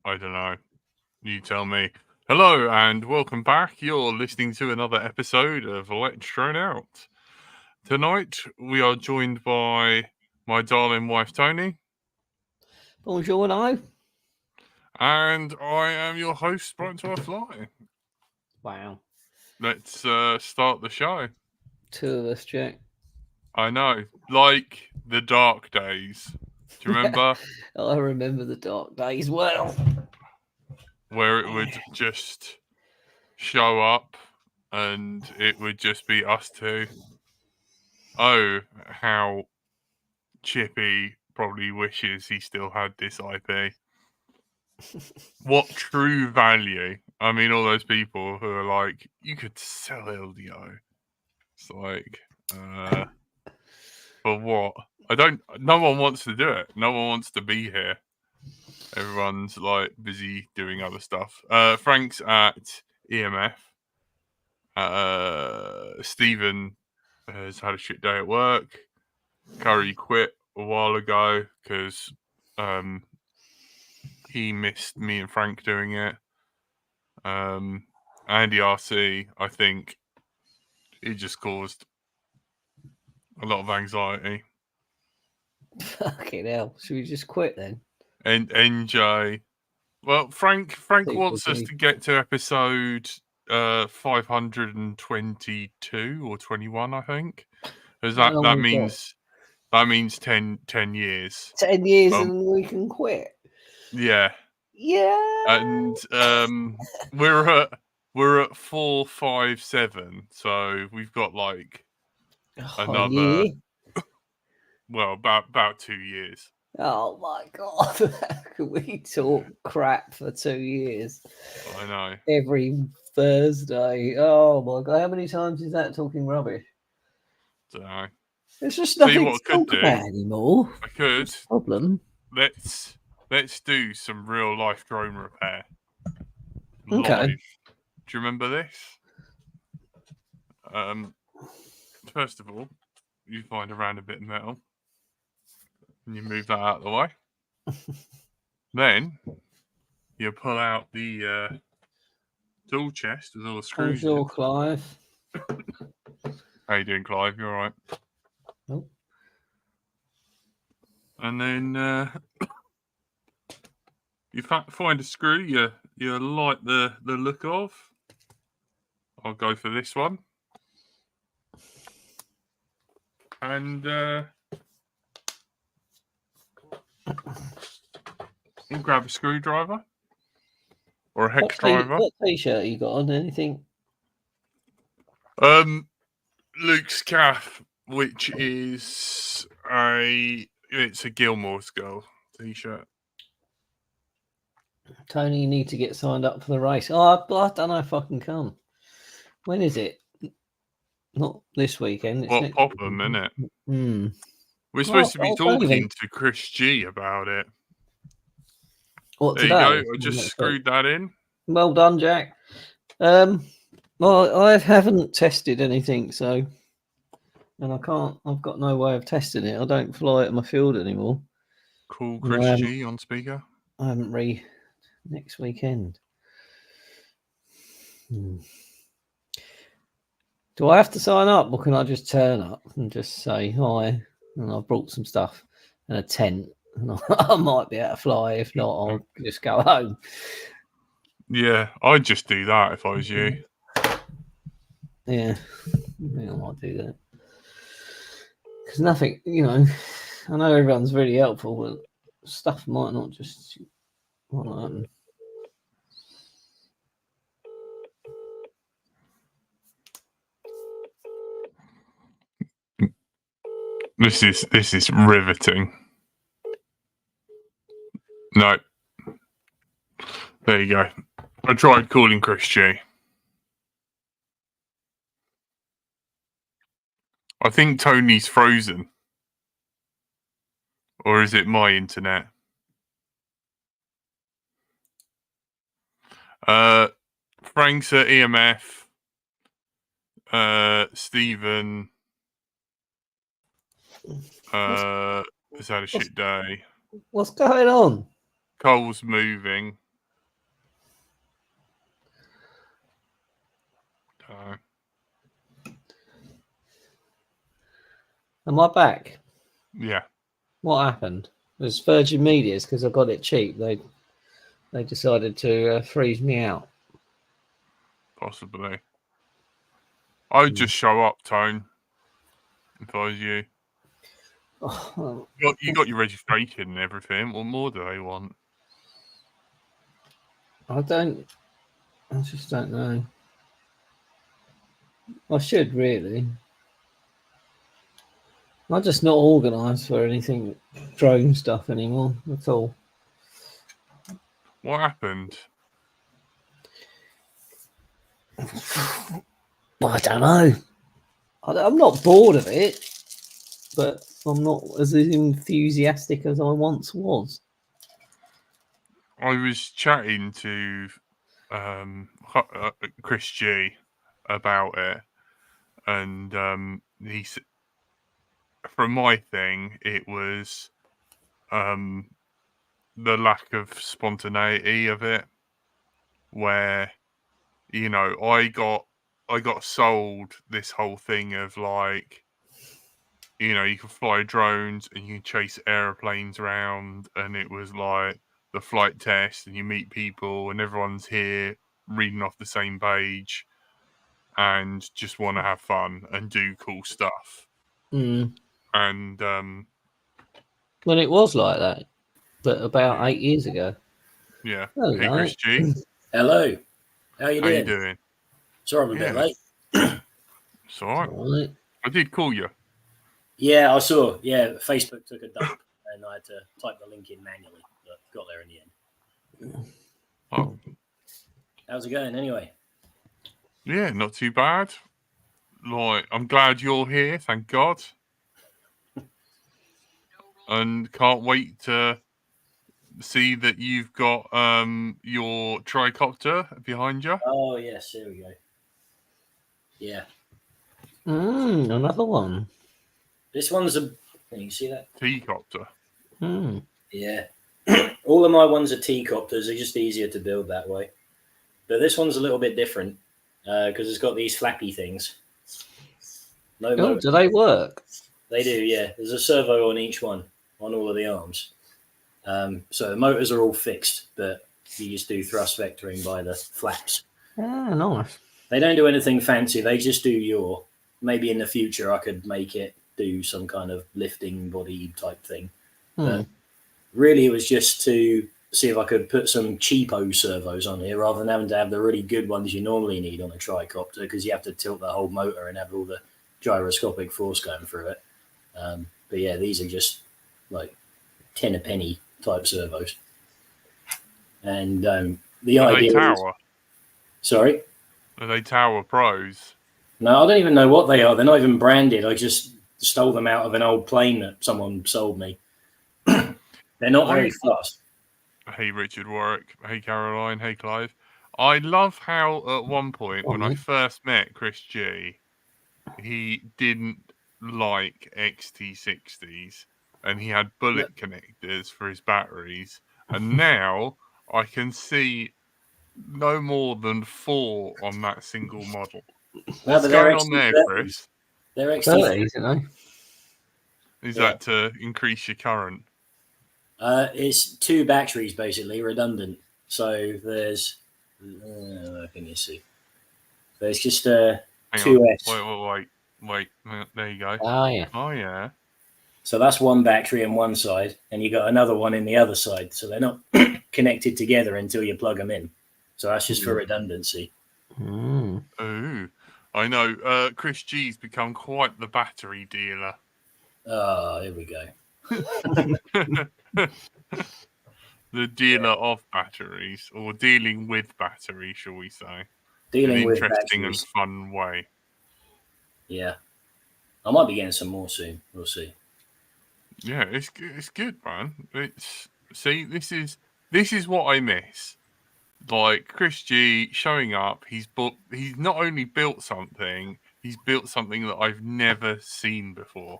I don't know. You tell me. Hello and welcome back. You're listening to another episode of Let's Drone Out. Tonight we are joined by my darling wife Tony. Bonjour, no. And I am your host, brightontillifly. Wow. Let's start the show. Two of us, Jack. I know, like the dark days. Do you remember? I remember the dark days well. Where it would just show up and it would just be us two. Oh, how Chippy probably wishes he still had this IP. What true value? I mean, all those people who are like, you could sell LDO. It's like, for what? No one wants to do it. No one wants to be here. Everyone's like busy doing other stuff. Frank's at EMF. Stephen has had a shit day at work. Curry quit a while ago because he missed me and Frank doing it. Andy RC, I think it just caused a lot of anxiety. Fucking hell. Should we just quit then? And NJ, well, Frank wants us to get to episode 522 or 21, I think. Because that means 10 years. 10 years and we can quit. Yeah. Yeah. And we're at 457, so we've got like another year? Well, about 2 years. Oh my god. Can we talk crap for 2 years? I know. Every Thursday. Oh my god. How many times is that talking rubbish? Don't know. There's just nothing to talk about anymore. I could. That's the problem. Let's do some real life drone repair. Okay. Live. Do you remember this? First of all, you find a random bit of metal and you move that out of the way. Then you pull out the tool chest with all the screws. Bonjour, Clive. How you doing, Clive? You all right? Nope. And then you find a screw you like the look of. I'll go for this one. And you grab a screwdriver or a hex driver. What t-shirt you got on? Anything? Luke's calf, which is it's a Gilmore's Girl t-shirt. Tony, you need to get signed up for the race. Oh, I don't know if I can come. When is it? Not this weekend. It's What Popham, isn't it? Mm. We're supposed to be talking to Chris G about it. What, there today? You go. I just screwed that in. Well done, Jack. Well, I haven't tested anything, so, and I've got no way of testing it. I don't fly at my field anymore. Cool, Chris G on speaker. I haven't next weekend. Do I have to sign up, or can I just turn up and just say hi? And I've brought some stuff and a tent, and I might be able to fly. If not, I'll just go home. Yeah, I'd just do that if I was you. Yeah, I think I might do that. Because nothing, I know everyone's really helpful, but stuff might not happen. This is riveting. No. There you go. I tried calling Chris G. I think Tony's frozen. Or is it my internet? Frank's at EMF. Stephen has had a shit day. What's going on? Cole's moving. Am I back? Yeah. What happened? It was Virgin Media's because I got it cheap. They decided to freeze me out. Possibly. I would just show up, Tone, if I was you. Oh, You got your registration and everything. What more do they want? I just don't know. I should really. I'm just not organised for anything drone stuff anymore at all. What happened? Well, I don't know. I'm not bored of it, but I'm not as enthusiastic as I once was. I was chatting to Chris G about it, and he said, from my thing, it was the lack of spontaneity of it, where I got sold this whole thing of like, you can fly drones and you can chase airplanes around, and it was like the flight test, and you meet people, and everyone's here reading off the same page and just want to have fun and do cool stuff. Mm. And Well, it was like that, but about 8 years ago. yeah. Hello. Hey, Chris G. Hello. How you How doing? you doing? Sorry I'm a bit Yeah. late. It's all right. All right. I did call you. Yeah, I saw. Yeah, Facebook took a dump and I had to type the link in manually, but got there in the end. Oh, How's it going anyway? yeah, not too bad. Like, I'm glad you're here, thank God. And can't wait to see that you've got your tricopter behind you. Oh, yes, there we go. Yeah. Another one. This one's a... Can you see that? T-copter. Mm. Yeah. All of my ones are T-copters. They're just easier to build that way. But this one's a little bit different because it's got these flappy things. No Oh, motor. do they work? They do, yeah. There's a servo on each one, on all of the arms. So the motors are all fixed, but you just do thrust vectoring by the flaps. Ah, nice. They don't do anything fancy. They just do yaw. Maybe in the future I could make it do some kind of lifting body type thing. But really it was just to see if I could put some cheapo servos on here rather than having to have the really good ones you normally need on a tricopter because you have to tilt the whole motor and have all the gyroscopic force going through it. But yeah, these are just like 10 a penny type servos. And the Are idea they Tower? Sorry? Are they Tower Pros? No, I don't even know what they are. They're not even branded. I just stole them out of an old plane that someone sold me. They're not very fast. Hey, Richard Warwick. Hey, Caroline. Hey, Clive. I love how at one point when I first met Chris G, he didn't like XT60s and he had bullet connectors for his batteries. And now I can see no more than 4 on that single model. What's going on there, Chris? They're XT30s, Is that to increase your current? It's 2 batteries basically, redundant. So there's, can you see? There's just 2S. Wait. There you go. Oh, yeah. Oh, yeah. So that's one battery on one side, and you got another one in the other side. So they're not connected together until you plug them in. So that's just for redundancy. Ooh, I know. Chris G's become quite the battery dealer. Oh, here we go. The dealer of batteries, or dealing with batteries, shall we say? Dealing with interesting batteries. and fun way. Yeah, I might be getting some more soon. We'll see. Yeah, it's good, man. This is what I miss. Like Chris G showing up. He's not only built something, he's built something that I've never seen before.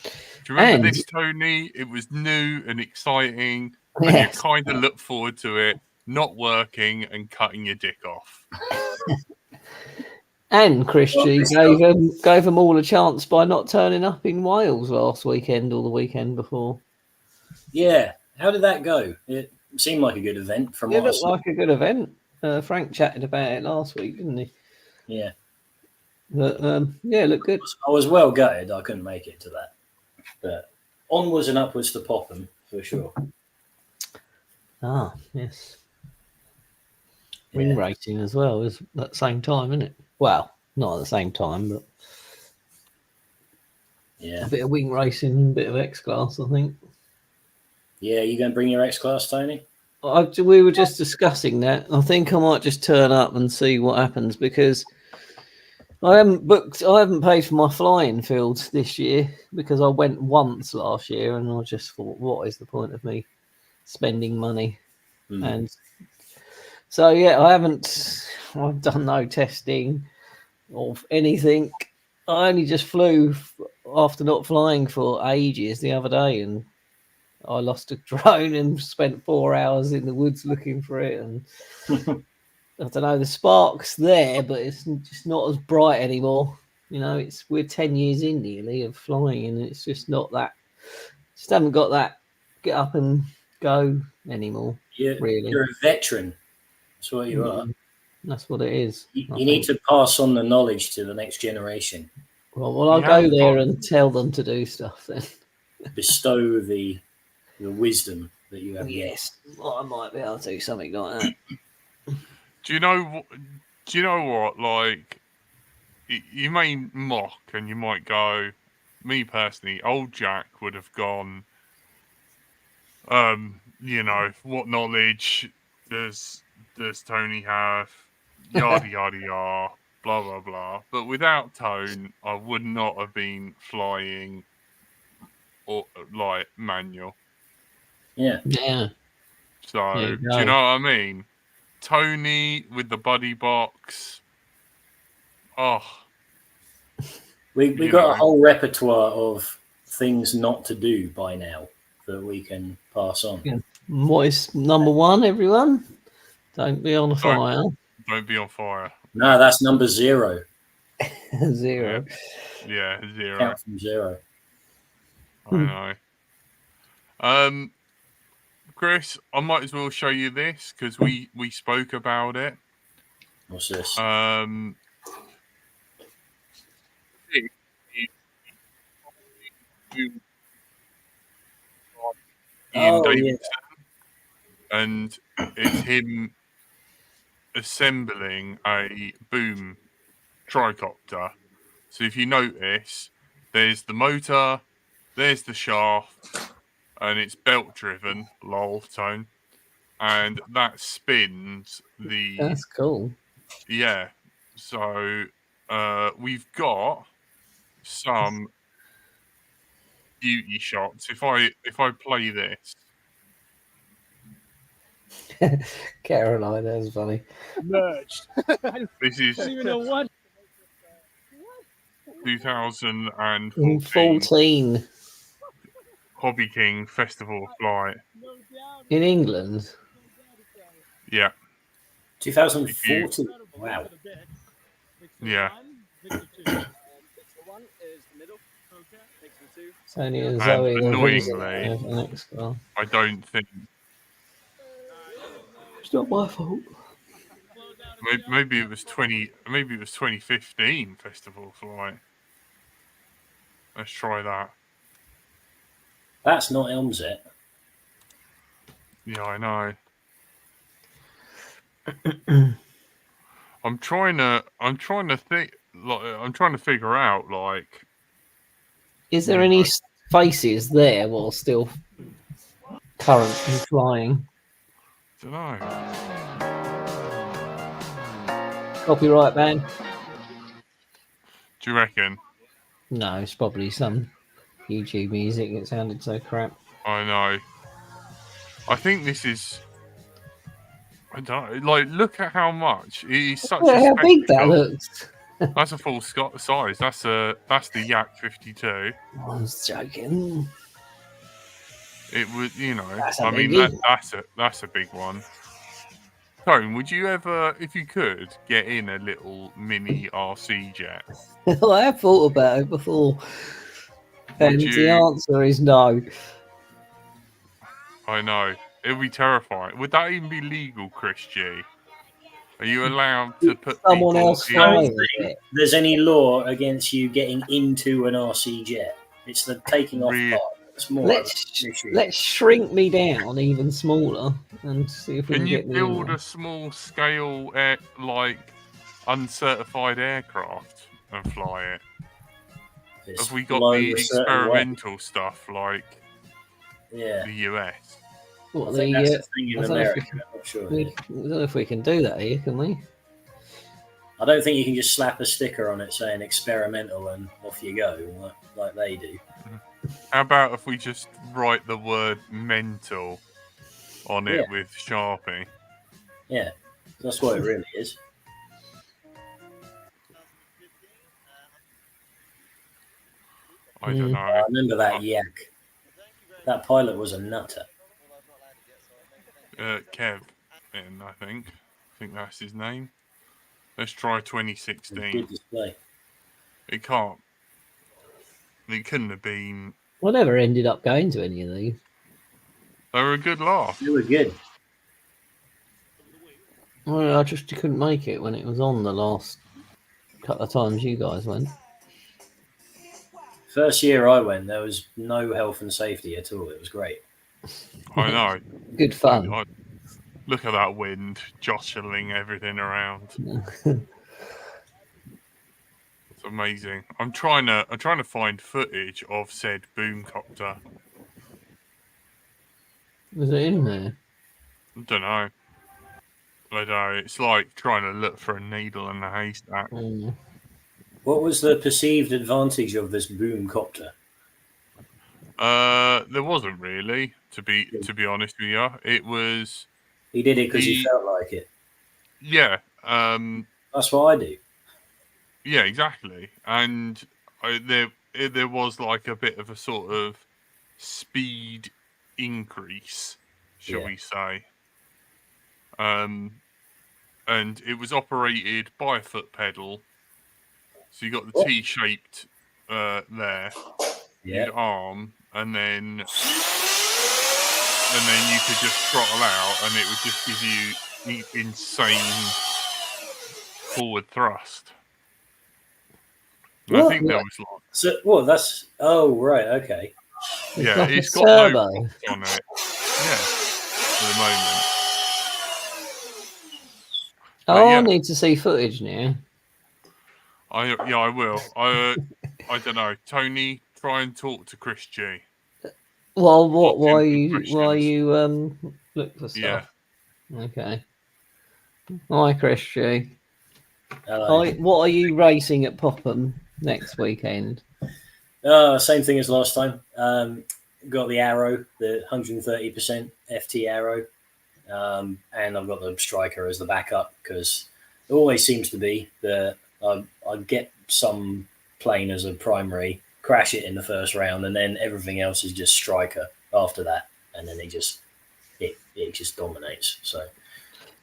Do you remember this, Tony? It was new and exciting, and you kind of look forward to it not working and cutting your dick off. And Chris Well, G it's gave them all a chance by not turning up in Wales last weekend or the weekend before. Yeah. How did that go? It seemed like a good event from It what I looked saw. like a good event. Frank chatted about it last week, didn't he? Yeah. But yeah, it looked good. I was well gutted I couldn't make it to that. But onwards and upwards to Popham, for sure. Ah, yes. Ring Yeah. racing as well is at the same time, isn't it? Well, not at the same time, but Yeah. a bit of wing racing, a bit of X Class, I think. Yeah, you going to bring your X-Class, Tony? We were just discussing that. I think I might just turn up and see what happens because I haven't paid for my flying fields this year because I went once last year and I just thought, what is the point of me spending money? And so, yeah, I've done no testing of anything. I only just flew after not flying for ages the other day, and I lost a drone and spent 4 hours in the woods looking for it. And I don't know, the spark's there, but it's just not as bright anymore. You know, we're 10 years in nearly of flying, and it's just not that. Just haven't got that get up and go anymore. Really, You're a veteran. That's what you are. That's what it is. You need to pass on the knowledge to the next generation. Well, I'll go there and tell them to do stuff then. Bestow the wisdom that you have. Yes, I might be able to do something like that. Do you know what? Like, you may mock and you might go. Me personally, old Jack would have gone. You know, what knowledge does Tony have? Yada yada yada. Blah blah blah. But without Tone, I would not have been flying or like manual. Yeah. Yeah. So There you do you go. know what I mean? Tony with the buddy box. Oh, We You got know. a whole repertoire of things not to do by now that we can pass on. Yeah. What is number one, everyone? Don't be on fire. Don't be on fire. No, that's number 0. 0. Yeah, 0. Count from 0. I know. Chris, I might as well show you this because we spoke about it. What's this? Ian Oh, Davidson, yeah. and it's him assembling a boom tricopter. So if you notice, there's the motor, there's the shaft, and it's belt driven, lol Tone, and that spins the. That's cool. Yeah. So we've got some beauty shots. If I play this. Caroline, that's funny. Merged. This is don't even know what. 2014 14 Hobby King Festival flight. No in England. Yeah. 2014. Wow. Yeah. It's only a And Zoe and annoyingly, an X-Car. I don't think. It's not my fault. Maybe it was 2015 festival flight. Let's try that. That's not Elmset. Yeah, I know. I'm trying to think. Like, I'm trying to figure out. Like, Is there any faces there while still currently flying? don't know. Copyright ban? Do you reckon? No, it's probably some YouTube music. It sounded so crap. I know. I think this is. I don't know. Like, look at how much. He's such a How big that spectacle. looks. That's a full size. That's the Yak 52. I was joking. It would, you know. That's a I mean, biggie. that's a big one. Tone, would you ever, if you could, get in a little mini RC jet? I have thought about it before, and the you- answer is no. I know. It would be terrifying. Would that even be legal, Chris G? Are you allowed to put Someone people else in? flying think it. there's any law against you getting into an RC jet. It's the taking off part. It's more of an issue. Let's shrink me down even smaller and see if we Can can you get me build in a small scale, like, uncertified aircraft and fly it? It's Have we got flown the a certain way. experimental stuff like Yeah, the US? What, I think that's the thing in I don't know if America. I'm not sure. I don't know if we can do that here, can we? I don't think you can just slap a sticker on it saying experimental and off you go like they do. How about if we just write the word mental on it Yeah. with Sharpie? Yeah, that's what it really is. I don't know. I remember that yak. That pilot was a nutter. Kev, I think that's his name. Let's try 2016. Good display. It can't. It couldn't have been. I never ended up going to any of these. They were a good laugh. They were good. Well, I just couldn't make it when it was on the last couple of times you guys went. First year I went, there was no health and safety at all. It was great. I know. Good fun. Look at that wind jostling everything around. It's amazing. I'm trying to find footage of said boomcopter. Was it in there? I don't know. It's like trying to look for a needle in a haystack. What was the perceived advantage of this boomcopter? There wasn't really, to be honest with you. It was. He did it because he felt like it. Yeah. That's what I do. Yeah, exactly. And there was like a bit of a sort of speed increase, shall we say? And it was operated by a foot pedal. So you got the T-shaped there, you'd arm, and then you could just throttle out, and it would just give you insane forward thrust. And I think there was like. So what? That's right, okay. Yeah, like it's a got turbo. no box on it. Yeah, at the moment. I need to see footage now. I will. I don't know. Tony, try and talk to Chris G. Well, why you look for stuff? Yeah. Okay. Hi, Chris G. Hello. What are you racing at Popham next weekend? Same thing as last time. Got the Arrow, the 130% FT Arrow, and I've got the Striker as the backup because it always seems to be that I get some plane as a primary, crash it in the first round, and then everything else is just Striker after that, and then it just dominates. So is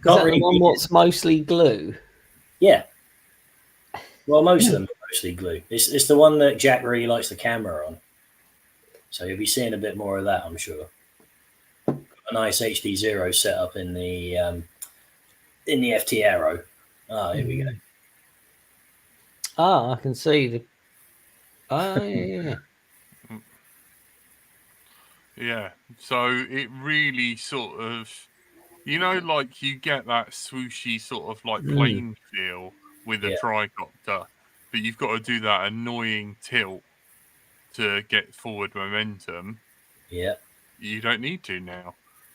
that the one what's mostly glue? Yeah. Well, most of them are mostly glue. It's the one that Jack really likes the camera on. So you'll be seeing a bit more of that, I'm sure. Got a nice HD0 set up in the FT Arrow. Here we go. I can see the. Yeah. Yeah. So it really sort of, like you get that swooshy sort of like plane feel with a tricopter, but you've got to do that annoying tilt to get forward momentum. Yeah. You don't need to now.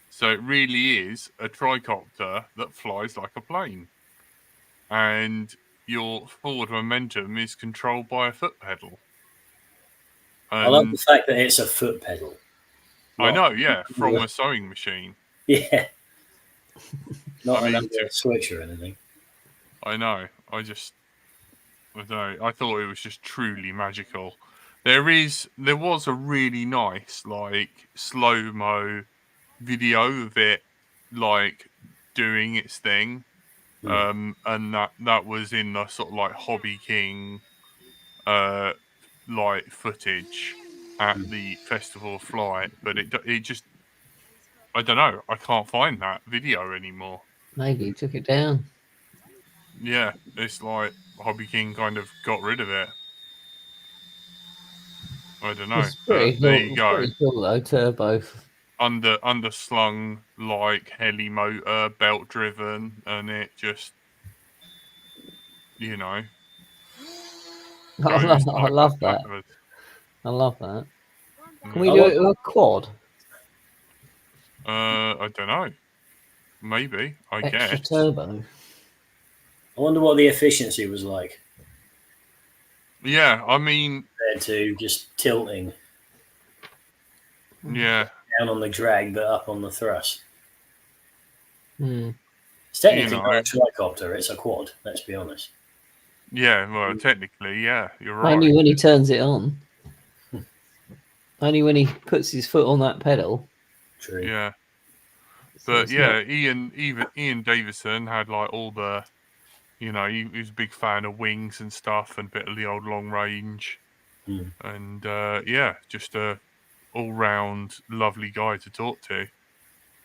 So it really is a tricopter that flies like a plane. And your forward momentum is controlled by a foot pedal. I love the fact that it's a foot pedal. I know, yeah, from a sewing machine. Yeah. Not a switch or anything. I know. I don't know. I thought it was just truly magical. There was a really nice like slow-mo video of it like doing its thing. And that was in the sort of like Hobby King like footage at the Festival of Flight, but it just, I don't know, I can't find that video anymore. Maybe he took it down. Yeah, it's like Hobby King kind of got rid of it. I don't know, It's pretty but there cool. you go. Pretty cool though, turbo. Underslung like heli motor, belt driven, and it just, you know, I goes love that. backwards. I love that. Can Yeah. we do it with a quad? I don't know. Maybe, I Extra guess. turbo. I wonder what the efficiency was like Yeah, I mean, compared to just tilting yeah, down on the drag but up on the thrust. Hmm. It's technically You not know. a tricopter, it's a quad, let's be honest. Yeah, well, technically, yeah, you're Only right. when he turns it on. Only when he puts his foot on that pedal. True. Yeah, So but it's yeah, not- Ian Davison had like all the, you know, he was a big fan of wings and stuff, and a bit of the old long range, and yeah, just a all-round lovely guy to talk to.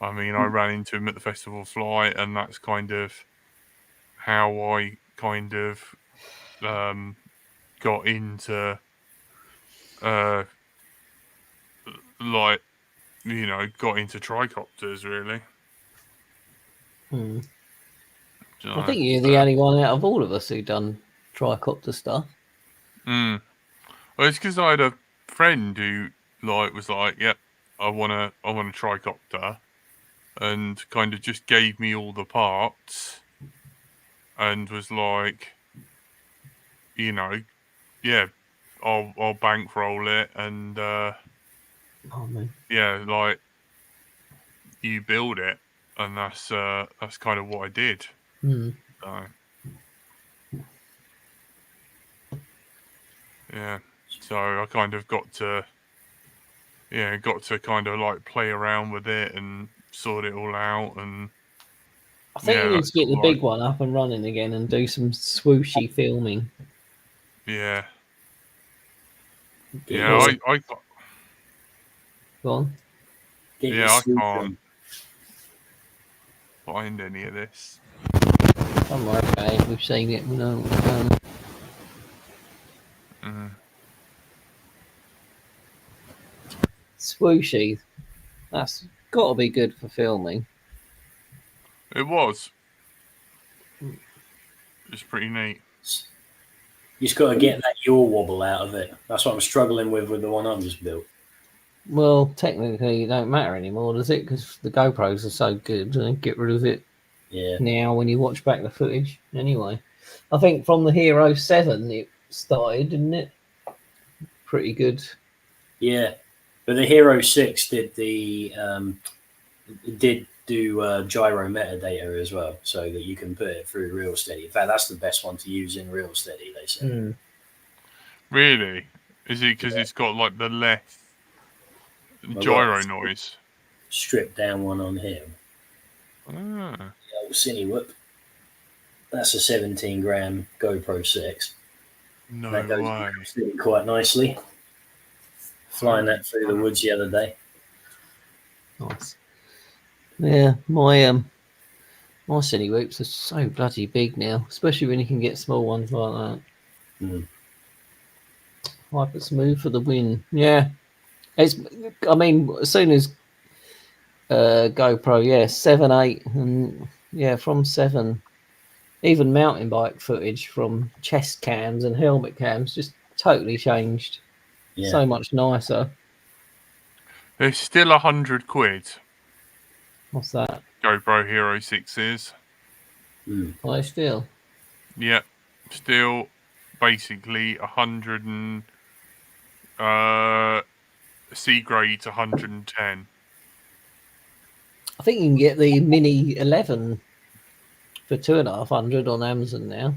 I mean, I ran into him at the Festival of Flight, and that's kind of how I kind of got into like, you know, got into tricopters really. Hmm. So, I think you're the only one out of all of us who done tricopter stuff. Well, it's because I had a friend who like was like, "Yep, I want a tricopter," and kind of just gave me all the parts, and was like, you know, yeah, I'll bankroll it, and Oh man. yeah, like you build it, and that's kind of what I did. Hmm. So, yeah, so I kind of got to kind of like play around with it and sort it all out, and I think yeah, you need that's to get the like, big one up and running again and do some swooshy filming. yeah, Get yeah, your, I Go on. get your yeah, I swoop can't on. find any of this. I'm okay. We've seen it. We know what we've done. Swooshy. That's got to be good for filming. It was. It's pretty neat. You just got to get that yaw wobble out of it. That's what I'm struggling with the one I've just built. Well, technically, it don't matter anymore, does it? Because the GoPros are so good. And get rid of it Yeah. now when you watch back the footage. Anyway, I think from the Hero 7 it started, didn't it? Pretty good. Yeah. But the Hero 6 did do gyro metadata as well, so that you can put it through Real Steady. In fact, that's the best one to use in Real Steady, they say. Really? Is it because it's got like the less gyro noise? Stripped down one on here. Ah, The old Cine Whoop. That's a 17 gram GoPro 6. no That goes way. in quite nicely. Flying that through the woods the other day. Nice. Yeah, my Cine Whoops are so bloody big now, especially when you can get small ones like that. Hyper smooth for the win. Yeah, it's. I mean, as soon as GoPro, yeah, 7, 8, and yeah, from 7, even mountain bike footage from chest cams and helmet cams just totally changed. Yeah. So much nicer. It's still £100. What's that? GoPro Hero 6 is. Oh, still. Yep. Still basically 100 and C grade's 110. I think you can get the Mini 11 for 2,500 on Amazon now.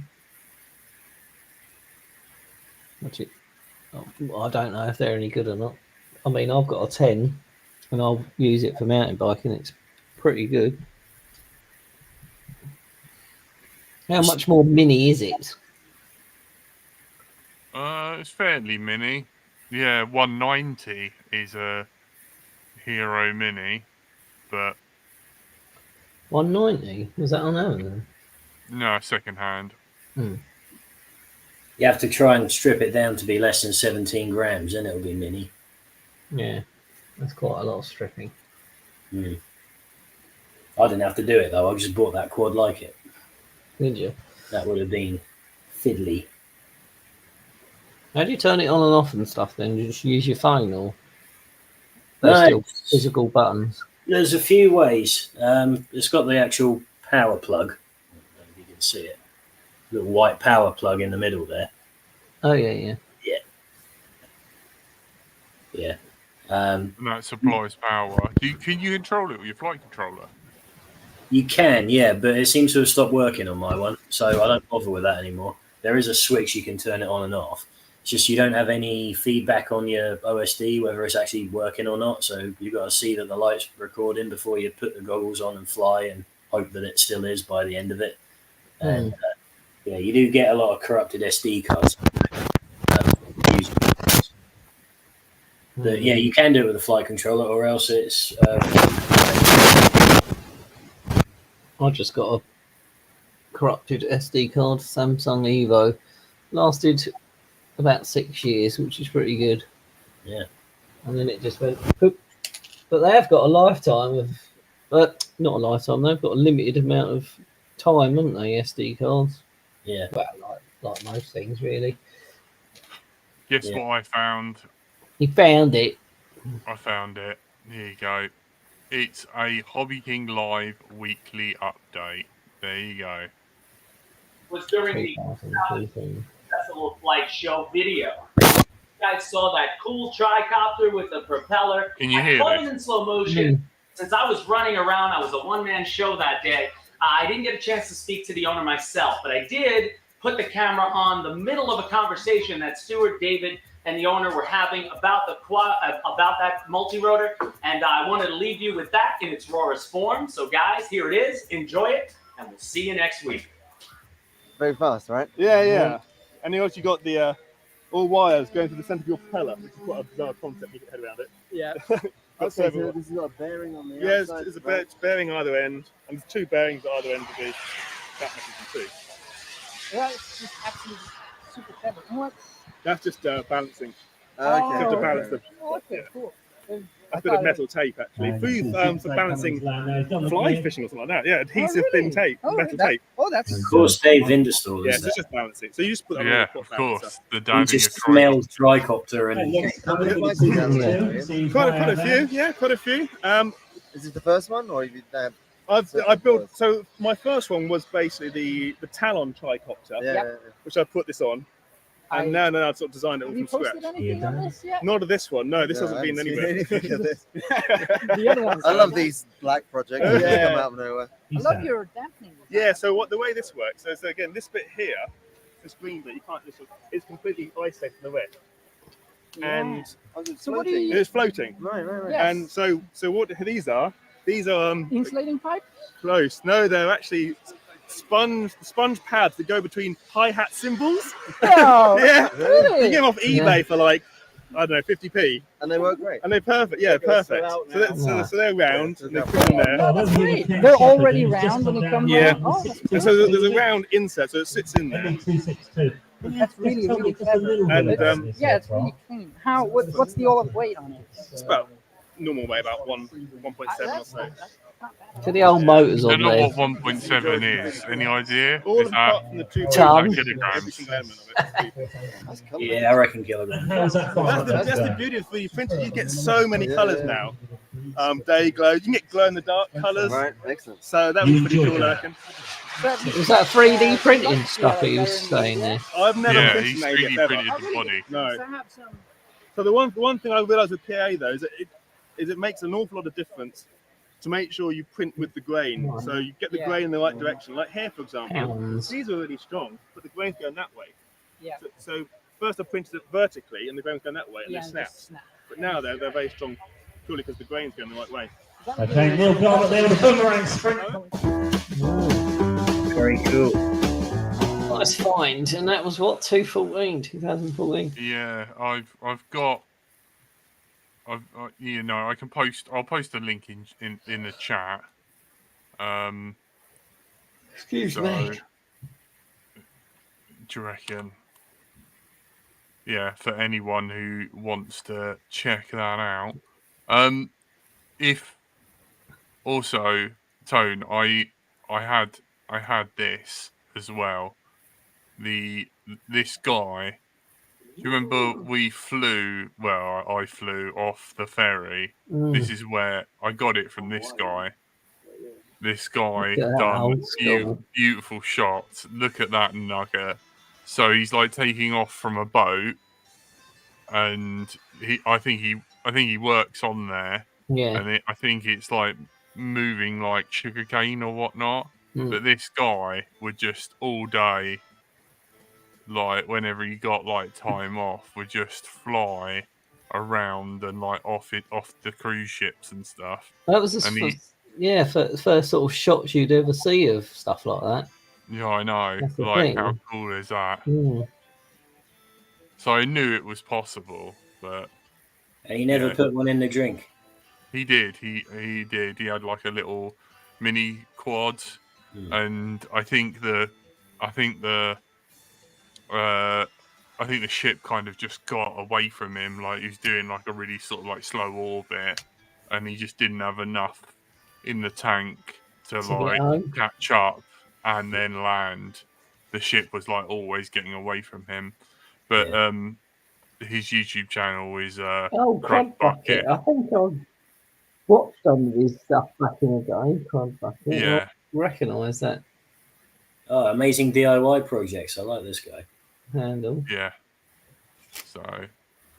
I don't know if they're any good or not. I mean, I've got a 10 and I'll use it for mountain biking. It's pretty good. How much more mini is it? It's fairly mini. Yeah, 190 is a Hero Mini, but 190? Was that on Amazon? no, second hand. You have to try and strip it down to be less than 17 grams, then it'll be mini. Yeah, that's quite a lot of stripping. I didn't have to do it though. I just bought that quad like it. Did you? That would have been fiddly. How do you turn it on and off and stuff then? Do you just use your phone or No, there's still physical buttons? There's a few ways. It's got the actual power plug. I don't know if you can see it. Little white power plug in the middle there. Oh yeah. Yeah. And that supplies power. Can you control it with your flight controller? You can, yeah, but it seems to have stopped working on my one, so I don't bother with that anymore. There is a switch you can turn it on and off. It's just you don't have any feedback on your OSD, whether it's actually working or not, so you've got to see that the light's recording before you put the goggles on and fly and hope that it still is by the end of it. And yeah, you do get a lot of corrupted SD cards. But yeah, you can do it with a flight controller, or else it's... I just got a corrupted SD card, Samsung Evo. Lasted about 6 years, which is pretty good. Yeah. And then it just went poop. But they have got a lifetime of... But not a lifetime, they've got a limited amount of time, haven't they, SD cards? Yeah. Well, like most things, really. Guess what I found? You found it. I found it. Here you go. It's a Hobby King Live weekly update. There you go. Was during the 2013. Festival Flight Show video. You guys saw that cool tricopter with the propeller. Can you I hear caught this? it in slow motion. Since I was running around, I was a one-man show that day. I didn't get a chance to speak to the owner myself, but I did put the camera on the middle of a conversation that Stuart, David, and the owner were having about that multi-rotor, and I wanted to leave you with that in its rawest form. So guys, here it is. Enjoy it, and we'll see you next week. Very fast, right? Yeah. And you also got the all wires going to the centre of your propeller, which is quite a bizarre concept you get your head around it. Yeah. That's Okay, everywhere. so this is got a bearing on the Yeah, outside. there's a bearing either end, and there's two bearings at either end of the that mechanism too. Yeah, it's just absolutely super clever. And what? That's just balancing. Okay. You have to balance the Okay, cool. a bit of metal tape actually for balancing fly fishing or something like that. Yeah, adhesive thin tape, metal tape. Oh, that's Of course, Dave Vinderstall Yeah, is so there. it's just balancing. So you just put that on Yeah, your foot of balance course. stuff. The He dad just smelled tricopter and Quite a few, yeah, quite a few. Is this the first one, or have you had? I built. So my first one was basically the Talon tricopter, Yeah. which I put this on, and now I sort of designed it all Have you from posted scratch. anything on this yet? Not of this one, no. This hasn't been anywhere. Anything of this. The other ones. I love these black projects. They Yeah. come out of nowhere. I love your dampening. Yeah. So the way this works is again this bit here, this green bit, you can't just. It's completely isolated from the rest, and So what do you- it's floating. Right. Yes. And so what these are? These are Insulating pipe? close. No, they're actually sponge pads that go between hi-hat cymbals. No. Yeah. Really? You get them off eBay for like, I don't know, 50p. And they work great. And they're perfect. Yeah, perfect. So they're round and they fit in there. Oh, that's great. They're already round when you come Yeah. down. Oh, that's And so there's a round insert, so it sits in there. That's really, really clever. And Yeah, it's really clean. What's the all-up weight on it? it's about normal weight, about 1.7 or so. To the old motors I on don't know there. what 1.7 is. Any idea? All Is of that apart from the two Ton. every Kilograms. single element of it. That's cool. yeah, I reckon kilograms. That's the beauty of 3D printing. You get so many colours now. Day glow. You can get glow in the dark colours. Right, excellent. So that was pretty cool, I reckon. Was that 3D printing stuff he was saying there? I've never Yeah, printed he's made it 3D ever. printed the body. No. So I have some. So the one thing I realised with PA though is that it makes an awful lot of difference to make sure you print with the grain. So you get the Yeah. grain in the right direction. Like here, for example, Pounds. these are really strong, but the grain's going that way. Yeah. So first I printed it vertically, and the grain's going that way, and Yeah, it and snaps. just snap. But now they're very strong, purely because the grain's going the right way. Okay, Neil Garnett there with a boomerang sprint. Very cool. first find, and that was what 2014. Yeah, I've got. You know, I'll post a link in the chat. Excuse so, me. Do you reckon? Yeah, for anyone who wants to check that out. If also, Tone, I had this as well. This guy. Do you remember we flew? Well, I flew off the ferry. This is where I got it from this guy. This guy Look at that done old school. beautiful shots. Look at that nugget. So he's like taking off from a boat, and I think he works on there, Yeah. and I think it's like moving like sugarcane or whatnot. Mm. But this guy would just all day, like whenever he got like time off, would just fly around and like off the cruise ships and stuff. That was the And he, first sort of shots you'd ever see of stuff like that. yeah, I know. That's the Like, thing. how cool is that? Mm. So I knew it was possible, but And he never Yeah. put one in the drink. he did. He did. He had like a little mini quad, and I think the ship kind of just got away from him. Like, he was doing like a really sort of like slow orbit, and he just didn't have enough in the tank to get like home. catch up and then land. The ship was like always getting away from him. But his YouTube channel is Oh, Crud Crud Bucket. I think I've watched some of his stuff back in the day. Crud Bucket. Yeah. I recognise that Oh, amazing DIY projects. I like this guy. handle. Yeah. So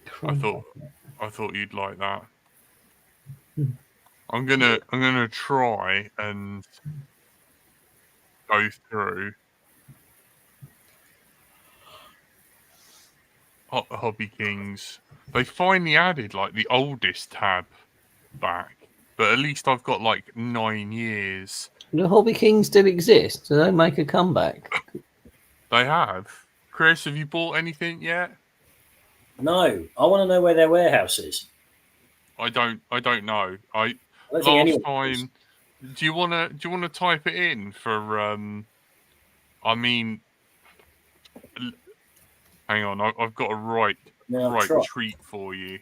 Crud I thought you'd like that. Hmm. I'm gonna try and go through Hobby Kings. They finally added like the oldest tab back, but at least I've got like 9 years. The Hobby Kings still exist. Do they make a comeback? They have. Chris, have you bought anything yet? No, I want to know where their warehouse is. I don't know. I don't think Last anyone time. knows. Do you wanna type it in for I mean, hang on, I've got a right try. treat for you.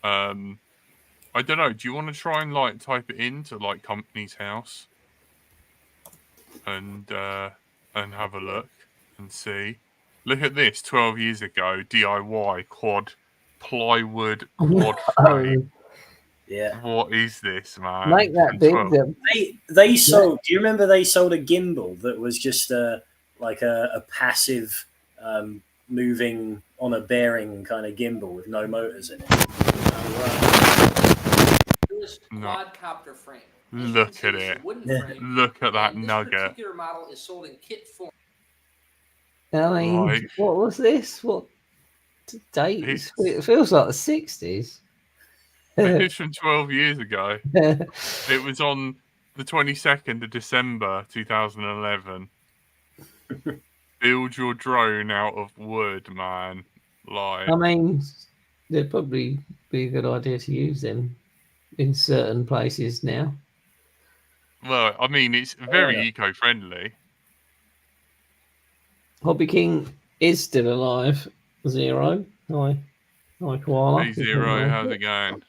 I don't know. Do you want to try and like type it into like Company's House and have a look and see? Look at this. 12 years ago, DIY plywood quad frame. Yeah. What is this, man? Make that From big. 12 They sold. Do you remember they sold a gimbal that was just like a passive moving on a bearing kind of gimbal with no motors in it? No. Quadcopter frame. Look at it. Look at that nugget. This particular model is sold in kit form. I mean, Right. what was this? What date? It's- It feels like the 60s. It's from 12 years ago. It was on the 22nd of December 2011. Build your drone out of wood, man. Like, I mean, there'd probably be a good idea to use them in certain places now. well, I mean, it's very eco-friendly. Hobby King is still alive. Zero. Hi, Koala. Hey Zero, how's it going?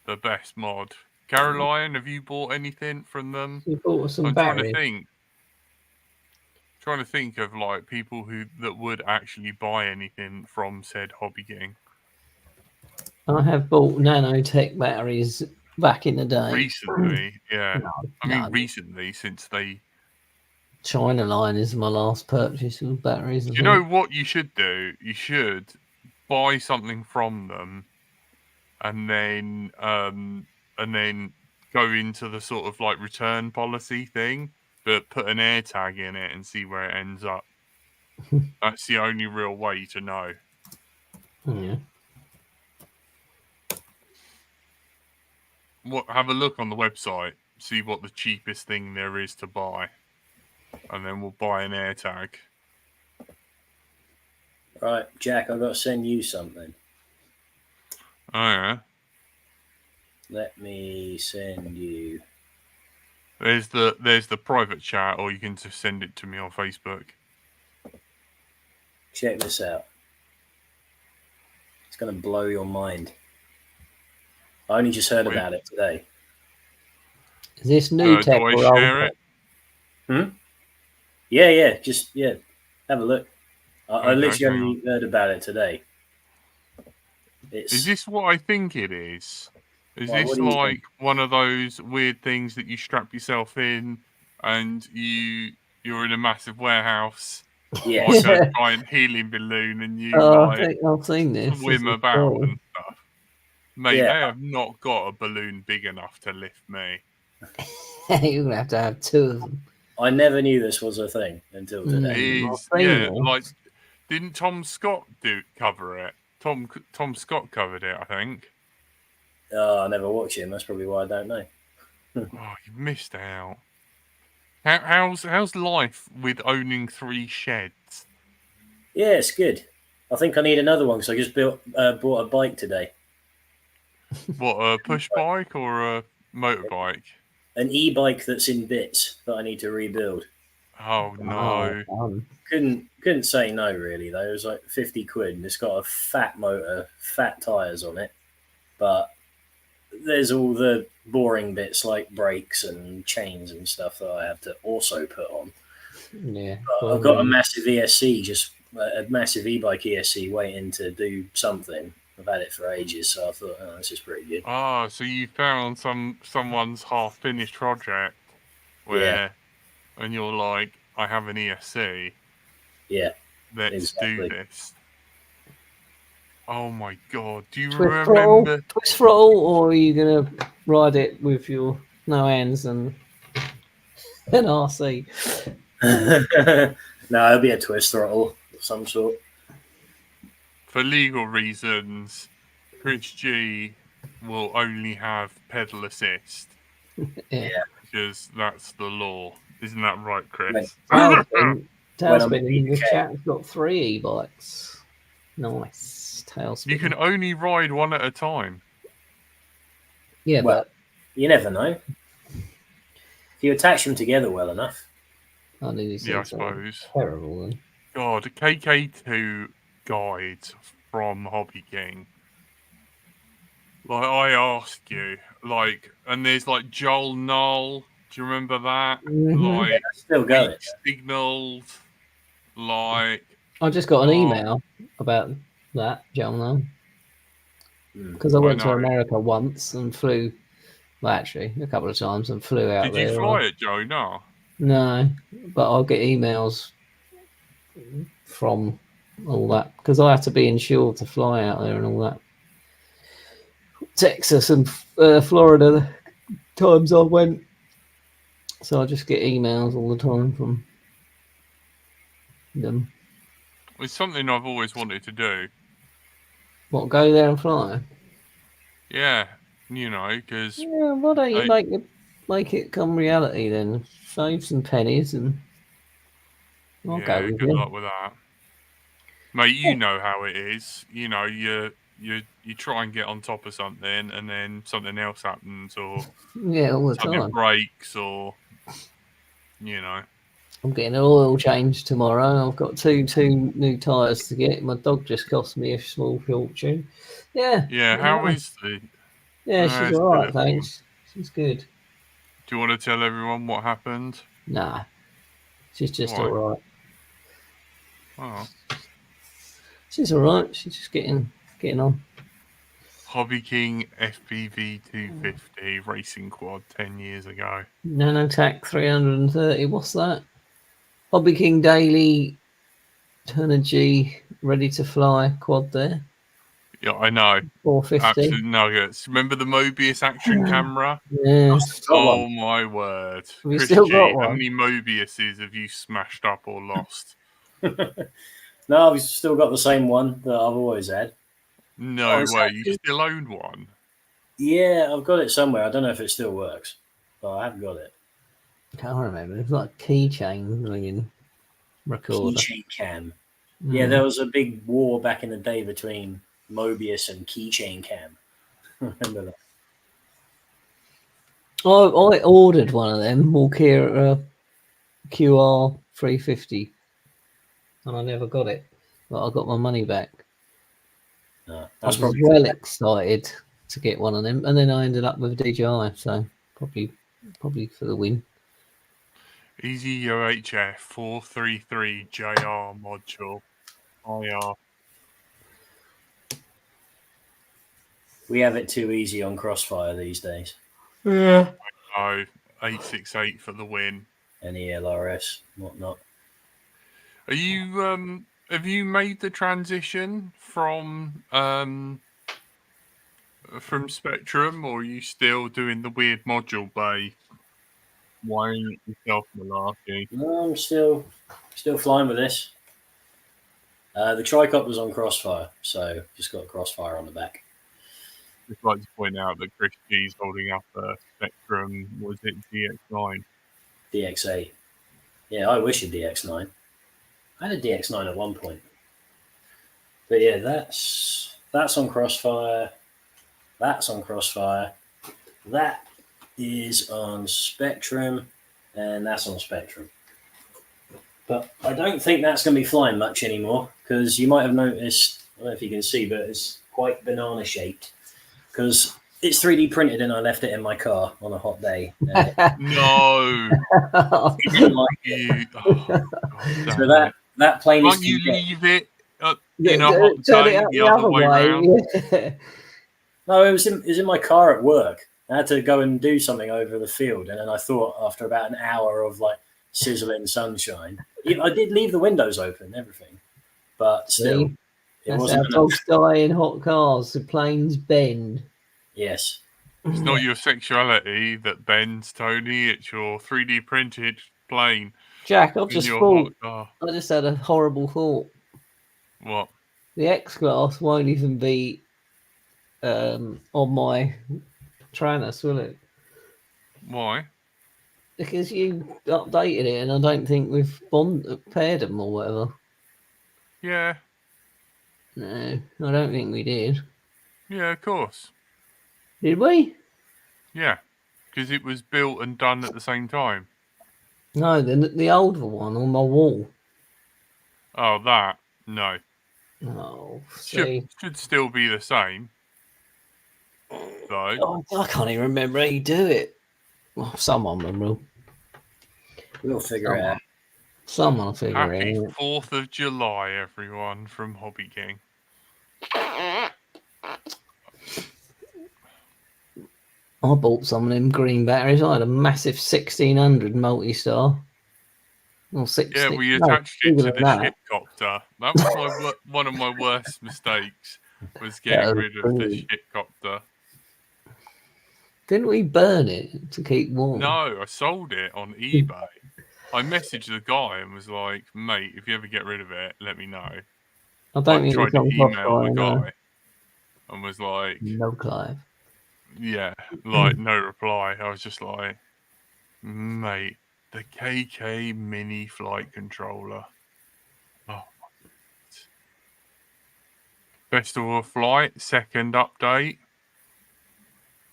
The best mod. Caroline, have you bought anything from them? You bought some I'm batteries. trying to think of like people that would actually buy anything from said Hobby King. I have bought nanotech batteries back in the day. Recently, yeah. I mean, no. recently, since they. China Line is my last purchase of batteries. You know what you should do? You should buy something from them, and then go into the sort of like return policy thing, but put an air tag in it and see where it ends up. That's the only real way to know. Yeah. Have a look on the website, see what the cheapest thing there is to buy, and then we'll buy an air tag. Right, Jack, I've got to send you something. Oh yeah. Let me send you. There's the private chat, or you can just send it to me on Facebook. Check this out. It's going to blow your mind. I only just heard Wait. about it today. Is this new tech Do I or old share tech? it? Yeah. Just have a look. I Okay, literally hang only heard about it today. Is this what I think it is? Is Why, this what do you think? like one of those weird things that you strap yourself in and you're in a massive warehouse, Yes. like a giant helium balloon, and you I like think I've seen this. This swim is about cool. and stuff? Mate, Yeah. they have not got a balloon big enough to lift me. You're gonna have to have two of them. I never knew this was a thing until today. I've Is seen yeah, this. like didn't Tom Scott cover it? Tom Scott covered it, I think. Oh, I never watched him. That's probably why I don't know. Oh, you missed out. How's life with owning 3 sheds? Yeah, it's good. I think I need another one because I just bought a bike today. What, a push bike or a motorbike? An e-bike that's in bits that I need to rebuild. Oh no! Couldn't say no really though. It was like 50 quid and it's got a fat motor, fat tires on it, but there's all the boring bits like brakes and chains and stuff that I have to also put on. Yeah, I've got a massive ESC, a massive e-bike ESC waiting to do something. I've had it for ages, so I thought, oh, this is pretty good. Oh, so you found someone's half-finished project where, and you're like, I have an ESC. Yeah, let's do this. Oh my god! Do you Twist remember? Twist throttle, or are you gonna ride it with your no hands and an RC? No, it'll be a twist throttle of some sort. For legal reasons, Chris G will only have pedal assist. Yeah. Because that's the law. Isn't that right, Chris? Tailspin in the chat's got 3 e-bikes. Nice. Tailspin. You can only ride one at a time. Yeah, well, but you never know. If you attach them together well enough. I suppose. Terrible then. God, KK2 guides from Hobby King. Like, I ask you, like, and there's like Joel Null. Do you remember that? Like, yeah, still going. Signals. Like, I just got an email about that, Joel Null. Because I went to America once and flew, well, actually, a couple of times and flew out there. Did you fly it, Joe? No. No, but I'll get emails from all that because I have to be insured to fly out there and all that. Texas and Florida, the times I went, so I just get emails all the time from them. It's something I've always wanted to do. What, go there and fly? Yeah, you know, because yeah, why don't you make it come reality then? Save some pennies and I'll go with good you. luck with that, mate. You know how it is. You know, you try and get on top of something, and then something else happens, or yeah, all the something time breaks, or you know. I'm getting an oil change tomorrow. I've got two new tyres to get. My dog just cost me a small fortune. Yeah. Yeah, how is the? Yeah, she's all right, thanks. She's good. Do you want to tell everyone what happened? Nah, she's just all right. Oh. She's all right. She's just getting on. Hobby King FPV 250 racing quad 10 years ago. Nanotech 330. What's that? Hobby King Daily Turner G ready to fly quad there. Yeah, I know. 450. Absolute nuggets. Remember the Mobius action camera? Yeah. Oh my word. Have you Chris still G, got how one? many Mobiuses have you smashed up or lost? No, I've still got the same one that I've always had. No way. You still own one? Yeah, I've got it somewhere. I don't know if it still works, but I have got it. I can't remember. It's like a keychain ringing recorder. Keychain cam. Yeah, there was a big war back in the day between Mobius and Keychain Cam. Remember that? I ordered one of them, Walkera QR350, and I never got it. But I got my money back. No, I that's was probably well excited to get one of them, and then I ended up with a DJI, so probably for the win. Easy UHF 433 JR module. IR. we have it too easy on Crossfire these days. Yeah. Oh, 868 for the win. Any LRS, whatnot. Are you have you made the transition from Spectrum, or are you still doing the weird module bay? Wiring it yourself, malarkey? No, I'm still flying with this. The tricopter's on Crossfire, so just got Crossfire on the back. Just like to point out that Chris G's holding up a Spectrum. Was it DX9? DX8. Yeah, I wish a DX9. I had a DX9 at one point. But yeah, that's on Crossfire. That's on Crossfire. That is on Spectrum, and that's on Spectrum. But I don't think that's going to be flying much anymore, because you might have noticed, I don't know if you can see, but it's quite banana shaped, because it's 3D printed and I left it in my car on a hot day. No. Didn't like it. So that plane Can't is you too leave it in a hot Turn day it out the other way round? Yeah. No, it was in my car at work. I had to go and do something over the field, and then I thought after about an hour of like sizzling sunshine, I did leave the windows open, everything, but still, See? it That's wasn't how enough. dogs die in hot cars. The planes bend. Yes, It's not your sexuality that bends, Tony. It's your 3D printed plane Jack, I've in just your thought. hot car. I just had a horrible thought. What? The X-Class won't even be on my Tranus, will it? Why? Because you updated it, and I don't think we've paired them or whatever. Yeah. No, I don't think we did. Yeah, of course. Did we? Yeah. Because it was built and done at the same time. No, the older one on my wall. Oh, that? No. Oh, see. Should still be the same. Though. Oh, I can't even remember how you do it. Well, someone will. we'll figure it out. Someone will figure Happy it out. 4th of July, everyone, from Hobby King. I bought some of them green batteries. I had a massive 1600 multi-star. Well, 16. Yeah, we No, attached it bigger to than the that. shitcopter. That was one of my worst mistakes, was getting rid of the shitcopter. Didn't we burn it to keep warm? No, I sold it on eBay. I messaged the guy and was like, mate, if you ever get rid of it, let me know. I don't think tried it's to on email the Crossfire, guy and was like, no, Clive. yeah, like no reply. I was just like, mate, the KK mini flight controller. Oh, Festival of Flight, second update.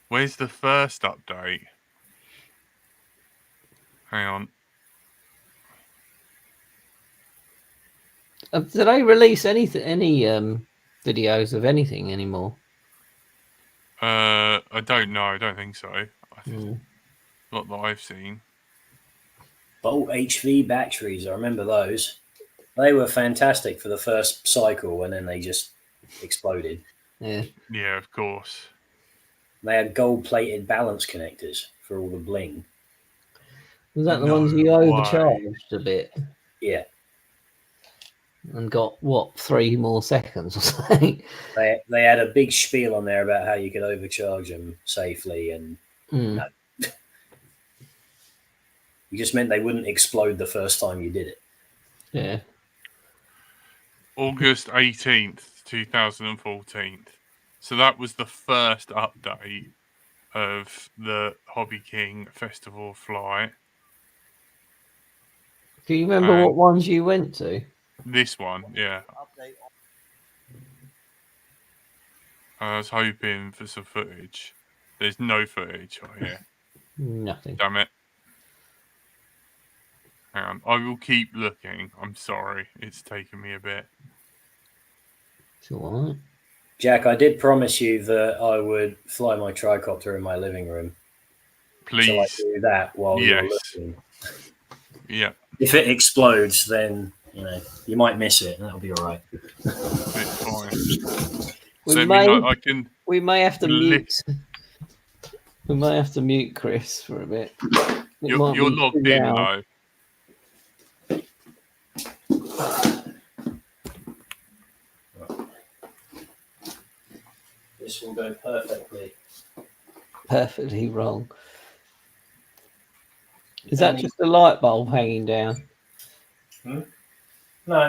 Where's the first update? Hang on. Did they release any videos of anything anymore? I don't know. I don't think so. Not that I've seen. Bolt HV batteries, I remember those. They were fantastic for the first cycle, and then they just exploded. Yeah. Yeah, of course. They had gold-plated balance connectors for all the bling. Was that the ones you overcharged a bit? Yeah. And got, 3 more seconds or something? They had a big spiel on there about how you could overcharge them safely, and no. You just meant they wouldn't explode the first time you did it. Yeah. August 18th, 2014. So that was the first update of the Hobby King Festival Flight. Do you remember what ones you went to? This one, yeah. Update on I was hoping for some footage. There's no footage on here. Nothing. Damn it. Hang on. I will keep looking. I'm sorry. It's taken me a bit. It's all right. Jack, I did promise you that I would fly my tricopter in my living room. Please. So I do that while you're looking. Yeah. If it explodes, then you might miss it, and that'll be all right. It's fine. We may have to mute. We may have to mute Chris for a bit. You're logged in though. This will go perfectly wrong. Is that just a light bulb hanging down? No,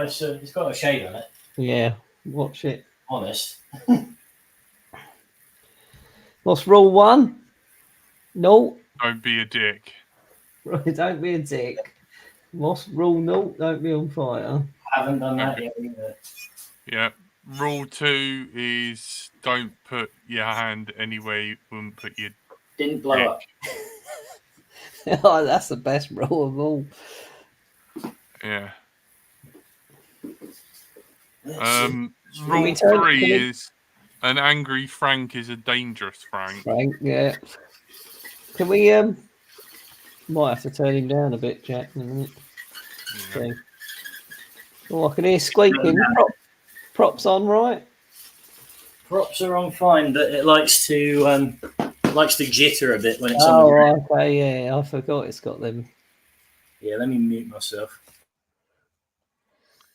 it's got a shade on it. Yeah, watch it. Honest. What's rule 1? No. Don't be a dick. Right, don't be a dick. What's rule 0? Don't be on fire. Haven't done that yet either. Yeah. Rule 2 is don't put your hand anywhere you wouldn't put your Didn't blow dick. up. Oh, that's the best rule of all. Yeah. Rule Rule 3 is an angry Frank is a dangerous Frank. Frank, yeah. Can we might have to turn him down a bit, Jack, in a minute. Yeah. Okay. Oh, I can hear squeaking. Props on, right? Props are on fine, but it likes to jitter a bit when it's on. Oh, okay, yeah. I forgot it's got them. Yeah, let me mute myself.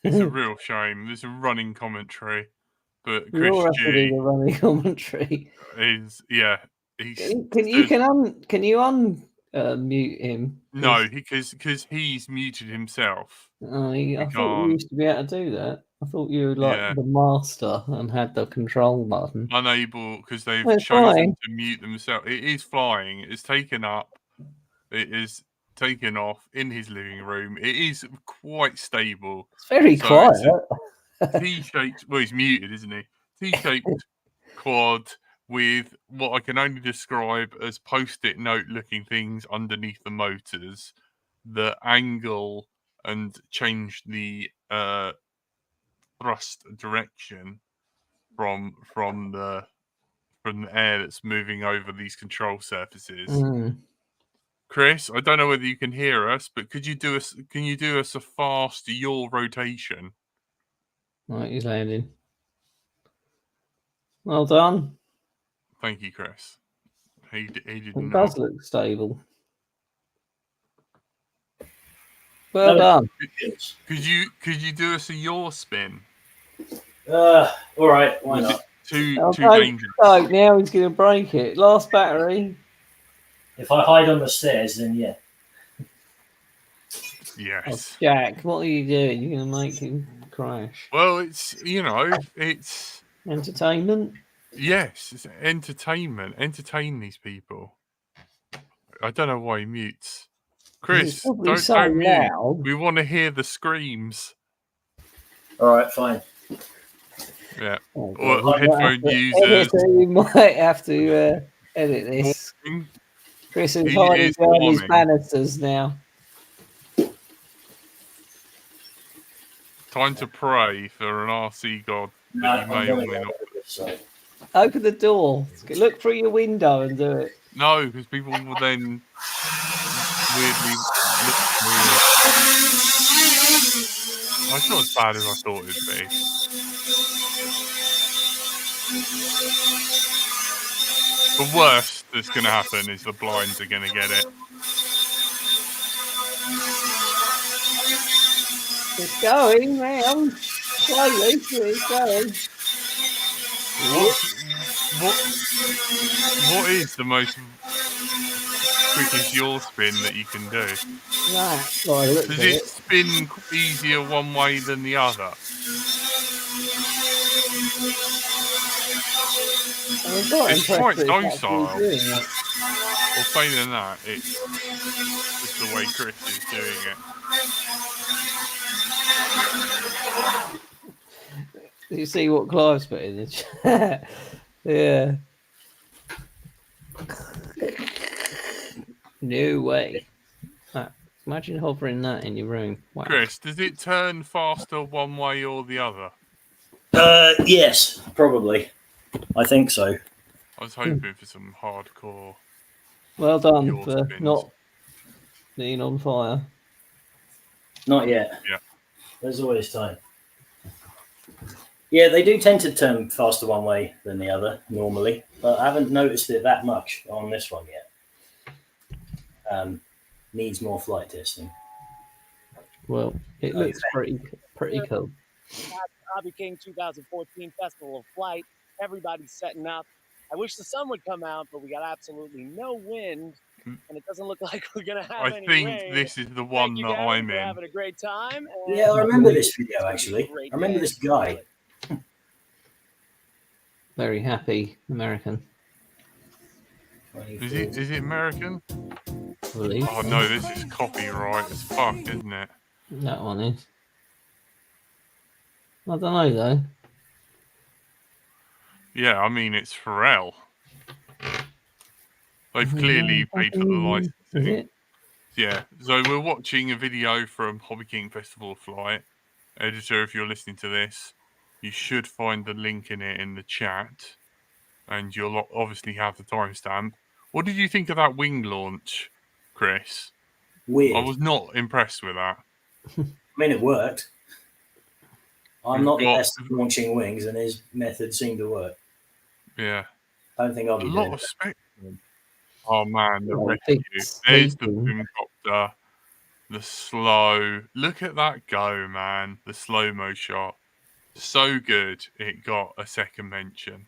It's a real shame. There's a running commentary, but Chris You're G doing a running commentary. is He's Can you unmute him? No, because he's muted himself. Oh, I thought you used to be able to do that. I thought you were like the master and had the control button. Unable because they've It's chosen flying. to mute themselves. It is flying. It's taken up. It is taken off in his living room. It is quite stable. It's very quiet. It's T-shaped. Well, he's muted, isn't he? T-shaped quad with what I can only describe as post-it note looking things underneath the motors that angle and change the thrust direction from the air that's moving over these control surfaces. Chris, I don't know whether you can hear us, but can you do us a fast yaw rotation? Right, he's landing. Well done. Thank you, Chris. He did It not. does look stable. Well done. Could you do us a yaw spin? All right, why not? Too Okay, dangerous. so now he's going to break it. Last battery. If I hide on the stairs, then yeah. Yes. Oh, Jack, what are you doing? You're going to make him crash. Well, it's it's entertainment. Yes, it's entertainment. Entertain these people. I don't know why he mutes. Chris, don't mute. Loud. We want to hear the screams. All right, fine. Yeah. Oh, or headphone users. You might have to edit this. Chris is hiding behind his banisters now. Time to pray for an RC god that you may or may not. Open the door. Look through your window and do it. No, because people will then weirdly look weird. It's not as bad as I thought it'd be. The worst that's going to happen is the blinds are going to get it. It's going, man. Slowly, it's going. What is the most quickest yaw spin that you can do? Does it spin easier one way than the other? It's quite docile. Or failing that, it's just the way Chris is doing it. You see what Clive's put in the chat? Yeah. No way. Imagine hovering that in your room. Wow. Chris, does it turn faster one way or the other? Yes, probably. I think so. I was hoping for some hardcore. Well done Your for spins. not being on fire. Not yet. Yeah. There's always time. Yeah, they do tend to turn faster one way than the other normally, but I haven't noticed it that much on this one yet. Needs more flight testing. Well, it looks pretty cool. Hobby King 2014 Festival of Flight. Everybody's setting up. I wish the sun would come out, but we got absolutely no wind, and it doesn't look like we're gonna have I any think rain. this is the one Thank you that guys I'm for in. having a great time. Yeah, I remember this video actually. I remember this guy. Very happy American. Is it American? Believe. Oh no, this is copyright as fuck, isn't it? That one is. I don't know though. Yeah, I mean it's Pharrell. They've clearly paid for the licensing. Is it? Yeah, so we're watching a video from Hobby King Festival of Flight. Editor, if you're listening to this, you should find the link in it in the chat, and you'll obviously have the timestamp. What did you think of that wing launch, Chris? Weird. I was not impressed with that. I mean, it worked. I'm not the best at launching wings, and his method seemed to work. Yeah. I don't think I'll be a doing lot of that. spectrum. Oh man, the Oh, rescue. big There's the sleeping. boomcopter. The slow. Look at that go, man. The slow-mo shot. So good it got a second mention.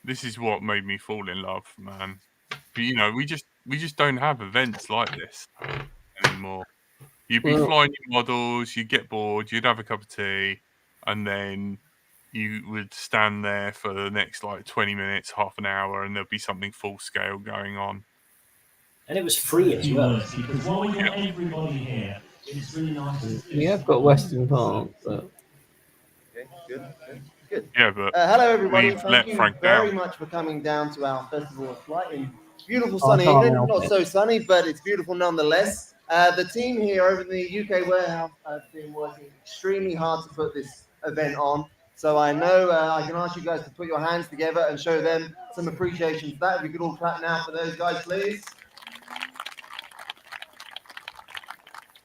This is what made me fall in love, man. But, you know, we just don't have events like this anymore. You'd be flying your models, you'd get bored, you'd have a cup of tea, and then you would stand there for the next like 20 minutes, half an hour, and there'd be something full scale going on. And it was free as well. Because while we got everybody here, it's really nice. We have got Western Park, but Okay, good. Yeah, but Hello, everybody. we've Thank let you Frank very down. much for coming down to our Festival of Flight in beautiful I sunny can't England. help Not it. so sunny, but it's beautiful nonetheless. The team here over in the UK warehouse have been working extremely hard to put this event on. So I know I can ask you guys to put your hands together and show them some appreciation for that. If we could all clap now for those guys, please.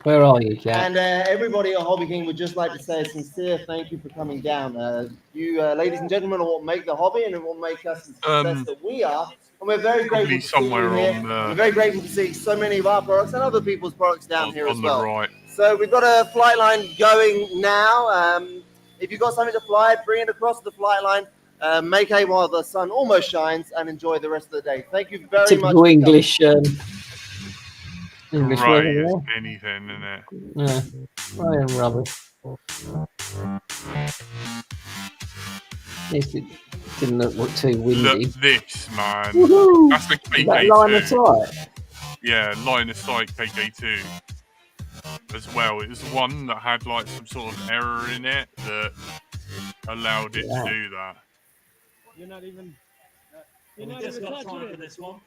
where are you, Jack? And everybody at Hobby King would just like to say a sincere thank you for coming down. You, ladies and gentlemen, are what make the hobby and what make us the success that we are. And we're very Probably grateful to see you somewhere here. on We're very grateful to see so many of our products and other people's products down here as on well. the right. So we've got a flight line going now. If you've got something to fly, bring it across the flight line. Make hay while the sun almost shines and enjoy the rest of the day. Thank you very much. Typical English. English Right weather, as yeah? anything, isn't it? Yeah, I am rubbish. It didn't look too windy. Look this, man. Woohoo! That's the Is that line of KK2. sight? Yeah, line of sight KK2 as well. It was the one that had like some sort of error in it that allowed it to do that. You're not even. You're We not just even got touching time for it. this one.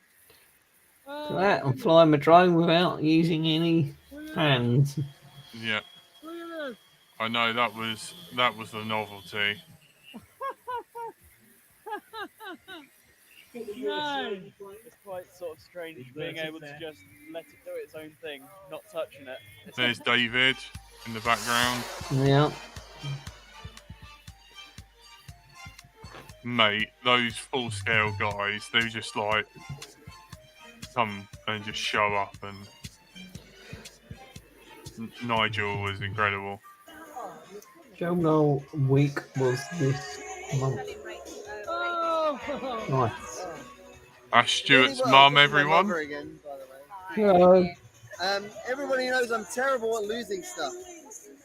Look at that, I'm flying my drone without using any hands. Yeah, Look at this. I know that was the novelty. No. It's quite sort of strange being able to just let it do its own thing, not touching it. There's David in the background. Yeah. Mate, those full scale guys, they just like come and just show up, and Nigel was incredible. Joe Noel week was this month. Nice. That's Stuart's Really mum, well. This is my everyone. mother again, by the way. Hello. Everybody knows I'm terrible at losing stuff.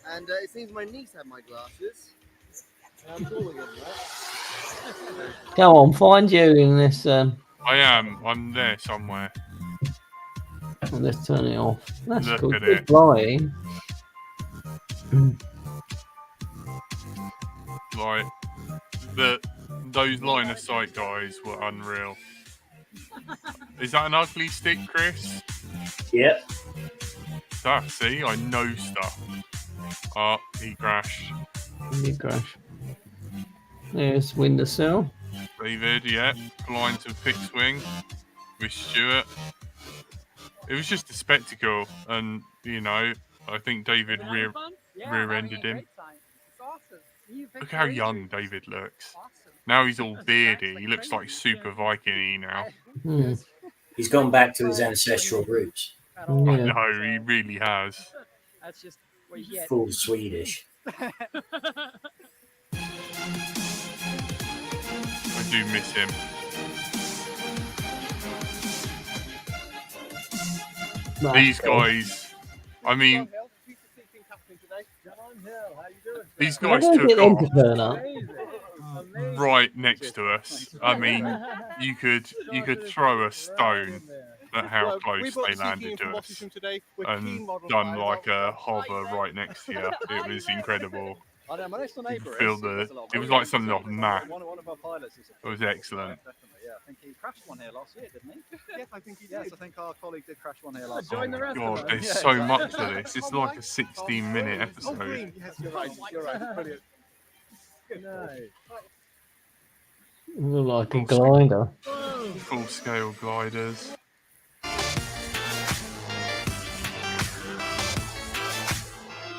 And it seems my niece had my glasses. And I'm cool with them, right? Go on, find you in this. I'm there somewhere. Let's turn it off. That's Look cool. at Good it. flying. Like those line of sight guys were unreal. Is that an ugly stick, Chris? Yep. See, I know stuff. Oh, he crashed. He crashed. There's windowsill. David, yeah, flying to fixed wing with Stuart. It was just a spectacle, and you know, I think David rear-ended him. Look how young David looks. Now he's all beardy. He looks like super Viking-y now. He's gone back to his ancestral roots. I know, he really has. That's just what you get. Full Swedish. I do miss him. These guys, I mean, these guys took off right next to us. I mean, you could throw a stone at how close they landed to us and done like a hover right next to you. It was incredible. I know, my You could feel it was like something off map. One of our pilots is It was excellent. definitely, yeah. I think he crashed one here last year, didn't he? Yes, I think he did. Yes, I think our colleague did crash one here last year. Oh God, there's so much to this. It's like a 16-minute episode. Yes, you're right. You're right. Brilliant. No. Look like a glider. Full-scale gliders.